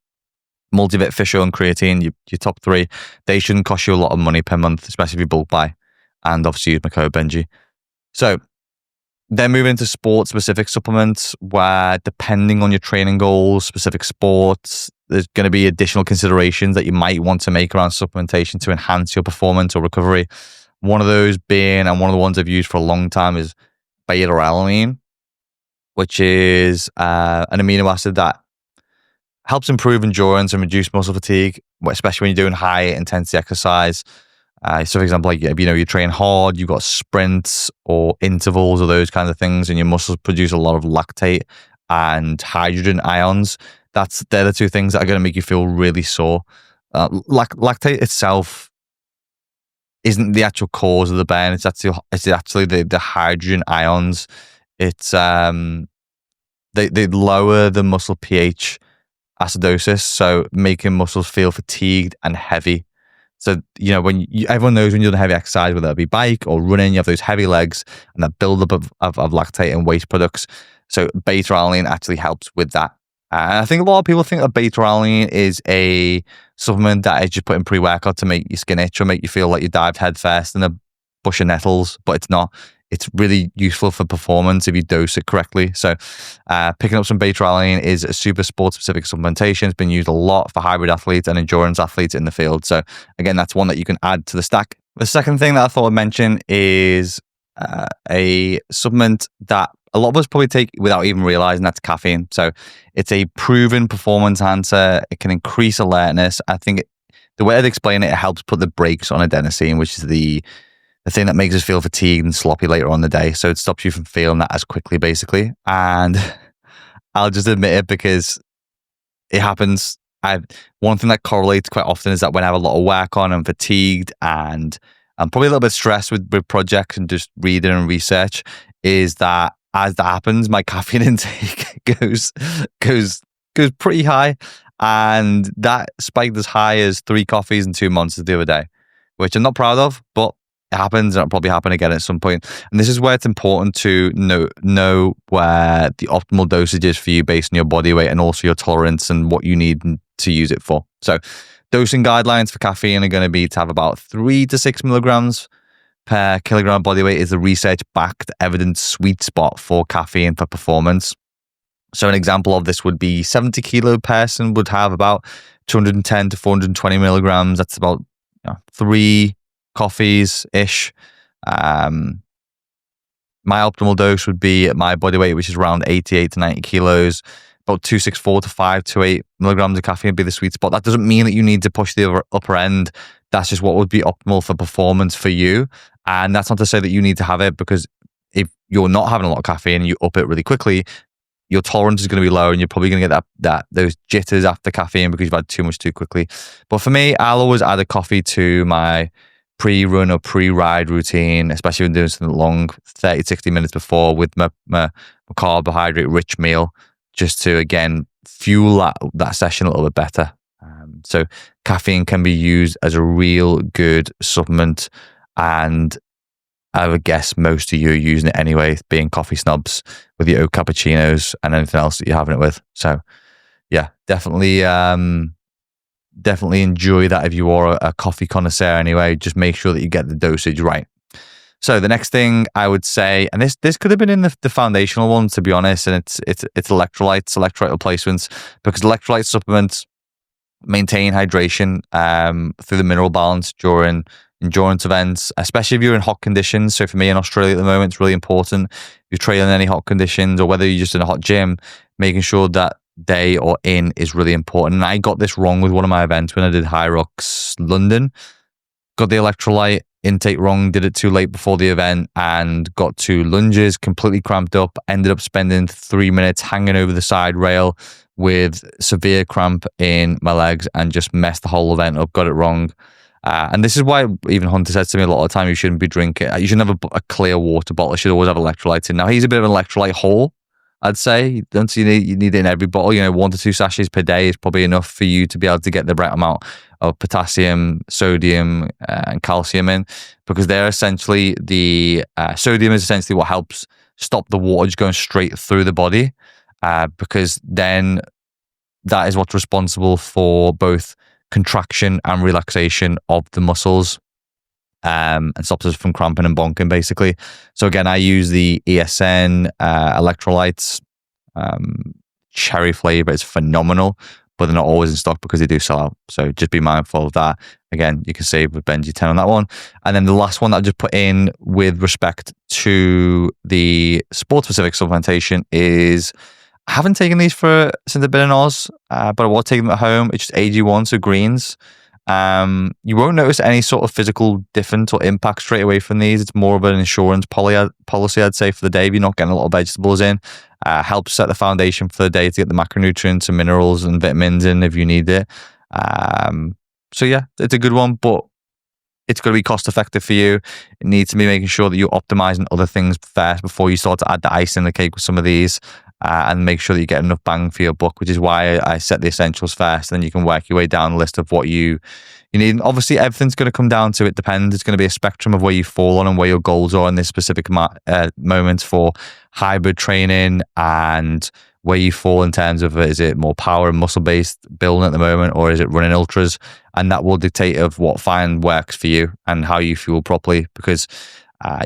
multivit, fish oil, and creatine, your top 3, they shouldn't cost you a lot of money per month, especially if you bulk buy. And obviously use my code Benji. So then moving into sport-specific supplements, where depending on your training goals, specific sports, there's going to be additional considerations that you might want to make around supplementation to enhance your performance or recovery. One of those being, and one of the ones I've used for a long time, is beta-alanine, which is an amino acid that helps improve endurance and reduce muscle fatigue, especially when you're doing high intensity exercise. So for example, like, you train hard, you've got sprints or intervals or those kinds of things, and your muscles produce a lot of lactate and hydrogen ions. They're the 2 things that are going to make you feel really sore. Lactate itself isn't the actual cause of the burn. It's actually the hydrogen ions. It's they lower the muscle pH acidosis, so making muscles feel fatigued and heavy. So, when everyone knows when you're doing heavy exercise, whether it be bike or running, you have those heavy legs and that buildup of lactate and waste products. So beta-alanine actually helps with that. And I think a lot of people think that beta-alanine is a supplement that is just put in pre-workout to make your skin itch or make you feel like you dived head first in a bush of nettles, but it's not. It's really useful for performance if you dose it correctly. So picking up some beta-alanine is a super sport-specific supplementation. It's been used a lot for hybrid athletes and endurance athletes in the field. So again, that's one that you can add to the stack. The second thing that I thought I'd mention is a supplement that a lot of us probably take without even realizing, that's caffeine. So it's a proven performance enhancer. It can increase alertness. I think the way I'd explain it, it helps put the brakes on adenosine, which is the thing that makes us feel fatigued and sloppy later on in the day. So it stops you from feeling that as quickly, basically. And I'll just admit it because it happens. One thing that correlates quite often is that when I have a lot of work on, I'm fatigued and I'm probably a little bit stressed with projects and just reading and research, is that as that happens, my caffeine intake goes pretty high. And that spiked as high as 3 coffees in 2 months the other day, which I'm not proud of, but it happens, and it'll probably happen again at some point. And this is where it's important to know where the optimal dosage is for you based on your body weight and also your tolerance and what you need to use it for. So dosing guidelines for caffeine are going to be to have about 3 to 6 milligrams per kilogram of body weight is the research-backed evidence sweet spot for caffeine for performance. So an example of this would be 70 kilo person would have about 210 to 420 milligrams. That's about 3 coffees-ish. My optimal dose would be at my body weight, which is around 88 to 90 kilos. About 264 to 528 milligrams of caffeine would be the sweet spot. That doesn't mean that you need to push the upper end. That's just what would be optimal for performance for you. And that's not to say that you need to have it, because if you're not having a lot of caffeine and you up it really quickly, your tolerance is going to be low and you're probably going to get those jitters after caffeine because you've had too much too quickly. But for me, I'll always add a coffee to my pre-run or pre-ride routine, especially when doing something long, 30, 60 minutes before, with my carbohydrate-rich meal, just to, again, fuel that session a little bit better. So caffeine can be used as a real good supplement, and I would guess most of you are using it anyway, being coffee snobs with your oat cappuccinos and anything else that you're having it with. So yeah, definitely enjoy that if you are a coffee connoisseur anyway. Just make sure that you get the dosage right. So the next thing I would say, and this could have been in the foundational ones, to be honest, and it's electrolyte replacements, because electrolyte supplements maintain hydration through the mineral balance during endurance events, especially if you're in hot conditions. So for me in Australia at the moment, it's really important. If you're training in any hot conditions, or whether you're just in a hot gym, making sure that day or in is really important. And I got this wrong with one of my events when I did High Rocks London. Got the electrolyte intake wrong, did it too late before the event, and got 2 lunges, completely cramped up, ended up spending 3 minutes hanging over the side rail with severe cramp in my legs and just messed the whole event up, got it wrong. And this is why even Hunter says to me a lot of the time, you shouldn't be drinking, you shouldn't have a clear water bottle. You should always have electrolytes in. Now, he's a bit of an electrolyte whore, I'd say. You need it in every bottle. 1 to 2 sachets per day is probably enough for you to be able to get the right amount of potassium, sodium, and calcium in, because they're essentially sodium is essentially what helps stop the water just going straight through the body, because then that is what's responsible for both contraction and relaxation of the muscles, and stops us from cramping and bonking, basically. So again, I use the ESN electrolytes. Cherry flavor is phenomenal, but they're not always in stock because they do sell out. So just be mindful of that. Again, you can save with Benji 10 on that one. And then the last one that I just put in with respect to the sport-specific supplementation is, I haven't taken these since I've been in Oz, but I will take them at home. It's just AG1, so greens. You won't notice any sort of physical difference or impact straight away from these. It's more of an insurance policy, I'd say, for the day. If you're not getting a lot of vegetables in, helps set the foundation for the day to get the macronutrients and minerals and vitamins in if you need it. So yeah, it's a good one, but it's got to be cost effective for you. It needs to be making sure that you're optimizing other things first before you start to add the ice in the cake with some of these. And make sure that you get enough bang for your buck, which is why I set the essentials first. And then you can work your way down the list of what you need. And obviously, everything's going to come down to, it depends. It's going to be a spectrum of where you fall on and where your goals are in this specific moments for hybrid training, and where you fall in terms of, is it more power and muscle based building at the moment, or is it running ultras? And that will dictate of what works for you and how you fuel properly, because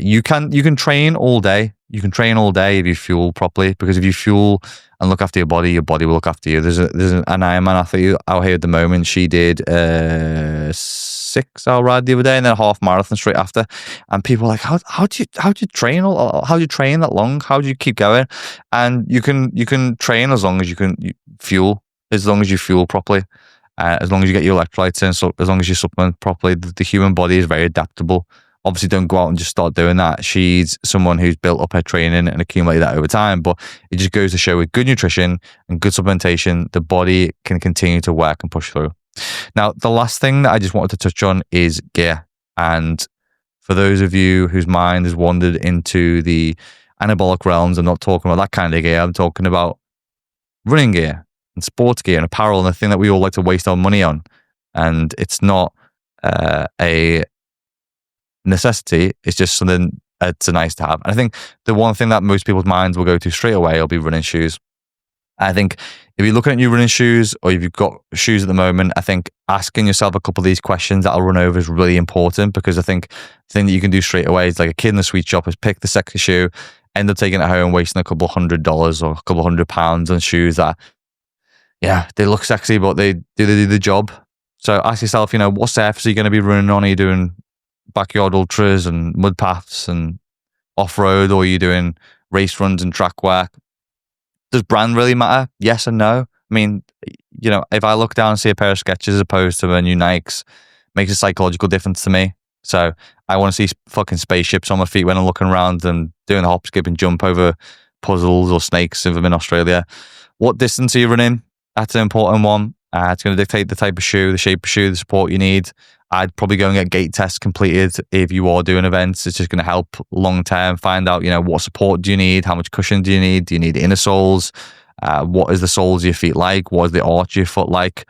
you can train all day. You can train all day if you fuel properly, because if you fuel and look after your body will look after you. There's an Ironman athlete out here at the moment. She did a 6-hour ride the other day and then a half marathon straight after. And people are like, how do you train that long? How do you keep going? And you can train as long as you fuel, as long as you fuel properly. As long as you get your electrolytes in, so as long as you supplement properly. The human body is very adaptable. Obviously, don't go out and just start doing that. She's someone who's built up her training and accumulated that over time. But it just goes to show, with good nutrition and good supplementation, the body can continue to work and push through. Now, the last thing that I just wanted to touch on is gear. And for those of you whose mind has wandered into the anabolic realms, I'm not talking about that kind of gear. I'm talking about running gear and sports gear and apparel, and the thing that we all like to waste our money on. And it's not necessity. It's just something it's a nice to have. And I think the one thing that most people's minds will go to straight away will be running shoes. I think if you're looking at new running shoes, or if you've got shoes at the moment, I think asking yourself a couple of these questions that I'll run over is really important, because I think the thing that you can do straight away is, like a kid in the sweet shop, is pick the sexy shoe, end up taking it home, wasting a couple $100 or a couple £100 on shoes that, yeah, they look sexy, but they do the job. So ask yourself, what surface are you going to be running on? Are you doing backyard ultras and mud paths and off-road, or are you doing race runs and track work? Does brand really matter? Yes and no. I mean, if I look down and see a pair of Skechers as opposed to a new Nikes, makes a psychological difference to me. So I want to see fucking spaceships on my feet when I'm looking around and doing a hop, skip and jump over puzzles or snakes if I'm in Australia. What distance are you running? That's an important one. It's going to dictate the type of shoe, the shape of shoe, the support you need. I'd probably go and get gait tests completed if you are doing events. It's just going to help long term. Find out, what support do you need? How much cushion do you need? Do you need inner soles? What is the soles of your feet like? What is the arch of your foot like?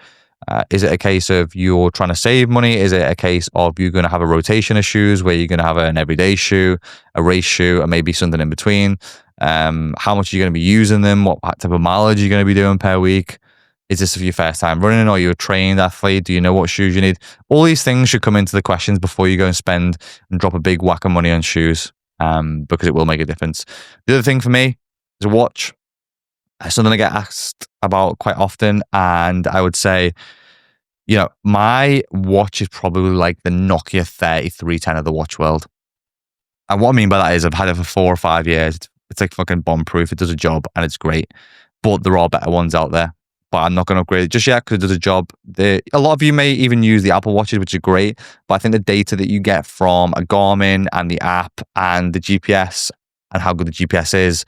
Is it a case of you're trying to save money? Is it a case of you're going to have a rotation of shoes where you're going to have an everyday shoe, a race shoe, and maybe something in between? How much are you going to be using them? What type of mileage are you going to be doing per week? Is this for your first time running, or are you a trained athlete? Do you know what shoes you need? All these things should come into the questions before you go and spend and drop a big whack of money on shoes, because it will make a difference. The other thing for me is a watch. Something I get asked about quite often, and I would say, my watch is probably like the Nokia 3310 of the watch world. And what I mean by that is I've had it for 4 or 5 years. It's like fucking bomb-proof. It does a job and it's great. But there are better ones out there. But I'm not going to upgrade it just yet because it does a job. A lot of you may even use the Apple Watches, which are great. But I think the data that you get from a Garmin and the app and the GPS and how good the GPS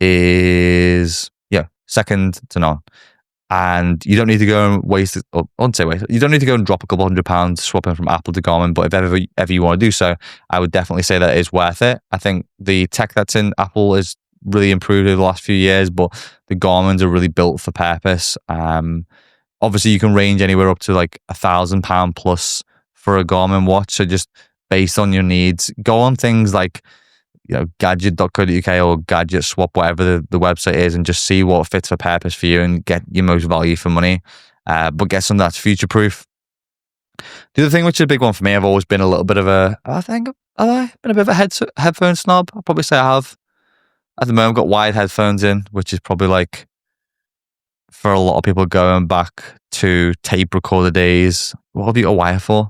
is second to none. And you don't need to go and waste it, or I wouldn't say waste it. You don't need to go and drop a couple £100 swapping from Apple to Garmin. But if ever you want to do so, I would definitely say that it is worth it. I think the tech that's in Apple is really improved over the last few years, but the Garmin's are really built for purpose. Obviously, you can range anywhere up to like £1,000 plus for a Garmin watch. So just based on your needs, go on things like gadget.co.uk or Gadget Swap, whatever the website is, and just see what fits for purpose for you and get your most value for money. But get something that's future proof. The other thing, which is a big one for me, I've always been a little bit of a headphone snob. I'll probably say I have. At the moment, I've got wired headphones in, which is probably like, for a lot of people going back to tape recorder days. What have you got a wire for?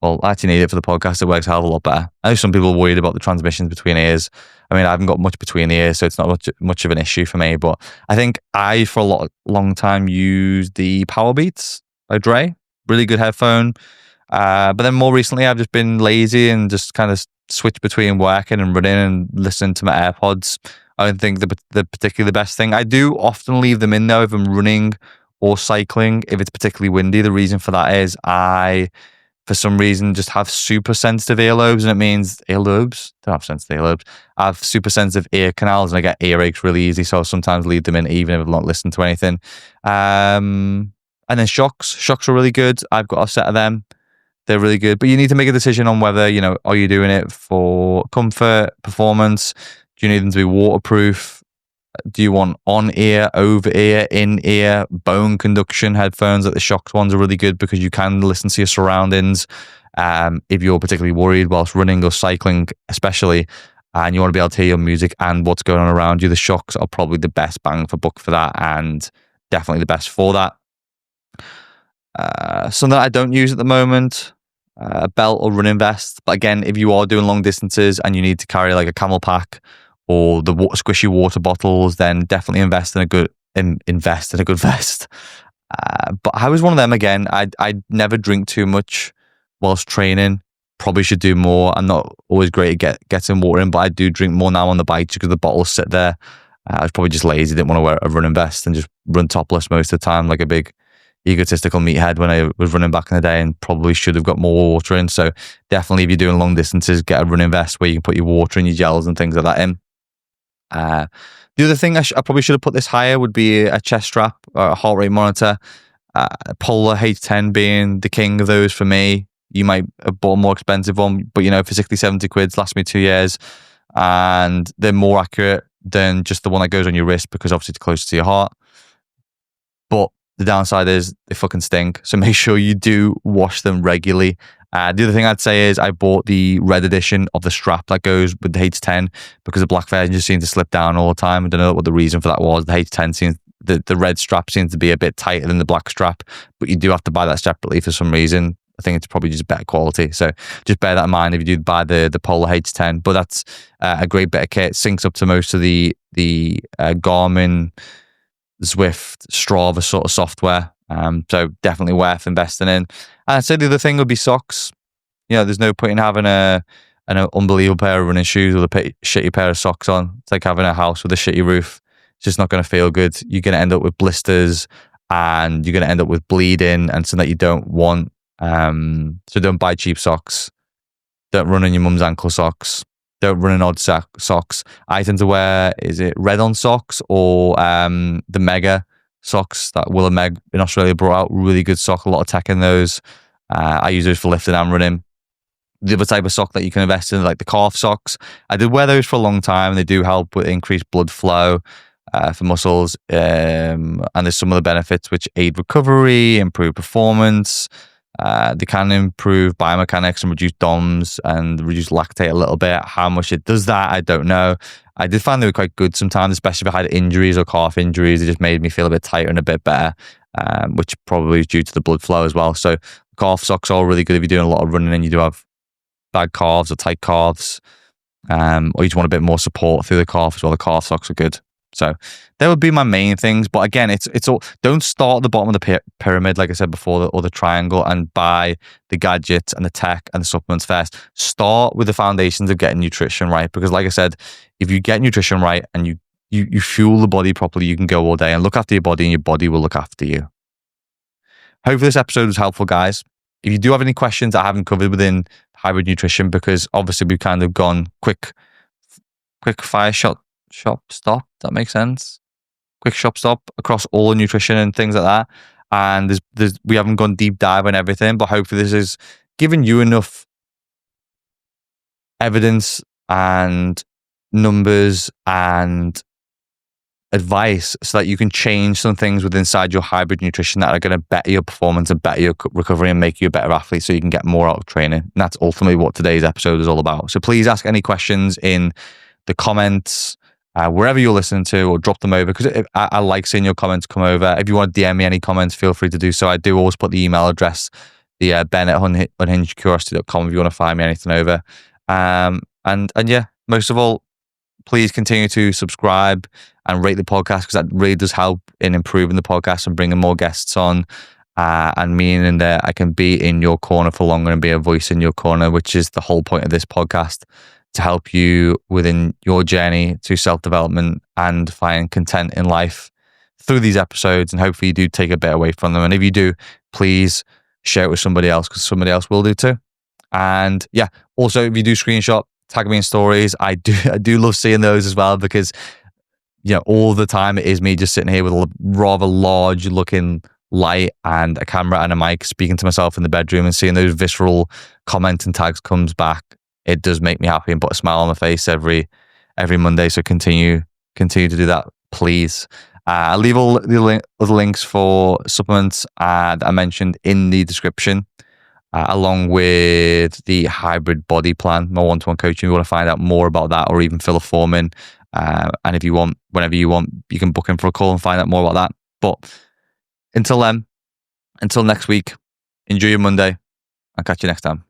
Well, I actually need it for the podcast. It works a hell of a lot better. I know some people are worried about the transmissions between ears. I mean, I haven't got much between the ears, so it's not much of an issue for me. But I think for a long time, used the Powerbeats by Dre. Really good headphone. But then more recently, I've just been lazy and just kind of switched between working and running and listening to my AirPods. I don't think they're particularly the best thing. I do often leave them in though if I'm running or cycling, if it's particularly windy. The reason for that is for some reason, just have super sensitive earlobes, and it means earlobes. Don't have sensitive earlobes. I have super sensitive ear canals, and I get earaches really easy. So I sometimes leave them in, even if I'm not listening to anything. And then shocks. Shocks are really good. I've got a set of them. They're really good, but you need to make a decision on whether are you doing it for comfort, performance? Do you need them to be waterproof? Do you want on-ear, over-ear, in-ear, bone conduction headphones? Like the Shocks ones are really good because you can listen to your surroundings. If you're particularly worried whilst running or cycling, especially, and you want to be able to hear your music and what's going on around you, the Shocks are probably the best bang for buck for that, and definitely the best for that. Something that I don't use at the moment, a belt or running vest. But again, if you are doing long distances and you need to carry like a camel pack or the squishy water bottles, then definitely invest in a good vest. But I was one of them again. I never drink too much whilst training. Probably should do more. I'm not always great at getting water in, but I do drink more now on the bike because the bottles sit there. I was probably just lazy, didn't want to wear a running vest and just run topless most of the time, like a big egotistical meathead when I was running back in the day, and probably should have got more water in. So definitely if you're doing long distances, get a running vest where you can put your water and your gels and things like that in. The other thing I probably should have put this higher would be a chest strap or a heart rate monitor. Polar H10 being the king of those for me. You might have bought a more expensive one, but for 60, 70 quid, lasts me 2 years, and they're more accurate than just the one that goes on your wrist because obviously it's closer to your heart. But the downside is they fucking stink. So make sure you do wash them regularly. The other thing I'd say is I bought the red edition of the strap that goes with the H10 because the black version just seemed to slip down all the time. I don't know what the reason for that was. The H10 seems, the red strap seems to be a bit tighter than the black strap, but you do have to buy that separately for some reason. I think it's probably just better quality. So just bear that in mind if you do buy the Polar H10. But that's a great bit of kit. It syncs up to most of the Garmin, Zwift, Strava sort of software. So definitely worth investing in. And I'd say the other thing would be socks. There's no point in having an unbelievable pair of running shoes with a shitty pair of socks on. It's like having a house with a shitty roof. It's just not going to feel good. You're going to end up with blisters and you're going to end up with bleeding and something that you don't want. So don't buy cheap socks. Don't run in your mum's ankle socks. Don't run in odd socks. I tend to wear, is it Red-On socks or the Mega socks that Will and Meg in Australia brought out? Really good sock, a lot of tech in those. I use those for lifting and running. The other type of sock that you can invest in, like the calf socks. I did wear those for a long time, and they do help with increased blood flow for muscles. And there's some other benefits which aid recovery, improve performance. They can improve biomechanics and reduce DOMs and reduce lactate a little bit. How much it does that, I don't know. I did find they were quite good sometimes, especially if I had injuries or calf injuries. It just made me feel a bit tighter and a bit better, which probably is due to the blood flow as well. So calf socks are really good if you're doing a lot of running and you do have bad calves or tight calves, or you just want a bit more support through the calf as well. The calf socks are good. So that would be my main things. But again, it's all, don't start at the bottom of the pyramid, like I said before, or the triangle, and buy the gadgets and the tech and the supplements first. Start with the foundations of getting nutrition right. Because like I said, if you get nutrition right and you fuel the body properly, you can go all day and look after your body, and your body will look after you. Hopefully this episode was helpful, guys. If you do have any questions that I haven't covered within hybrid nutrition, because obviously we've kind of gone quick fire shop stop, that makes sense. Quick shop stop across all nutrition and things like that. And we haven't gone deep dive on everything, but hopefully this is giving you enough evidence and numbers and advice so that you can change some things within inside your hybrid nutrition that are going to better your performance and better your recovery and make you a better athlete so you can get more out of training. And that's ultimately what today's episode is all about. So please ask any questions in the comments, wherever you're listening to, or drop them over, because I like seeing your comments come over. If you want to DM me any comments, feel free to do so. I do always put the email address, the ben@unhingedcuriosity.com if you want to find me anything over. And yeah, most of all, please continue to subscribe and rate the podcast, because that really does help in improving the podcast and bringing more guests on, and meaning that I can be in your corner for longer and be a voice in your corner, which is the whole point of this podcast, to help you within your journey to self-development and find content in life through these episodes. And hopefully you do take a bit away from them. And if you do, please share it with somebody else, because somebody else will do too. And yeah, also if you do screenshot, tag me in stories. I do love seeing those as well, because all the time it is me just sitting here with a rather large looking light and a camera and a mic, speaking to myself in the bedroom, and seeing those visceral comments and tags comes back. It does make me happy and put a smile on my face every Monday. So continue to do that, please. I'll leave all the other links for supplements that I mentioned in the description, along with the hybrid body plan, my one-to-one coaching. If you want to find out more about that, or even fill a form in, and if you want, whenever you want, you can book in for a call and find out more about that. But until then, until next week, enjoy your Monday. I'll catch you next time.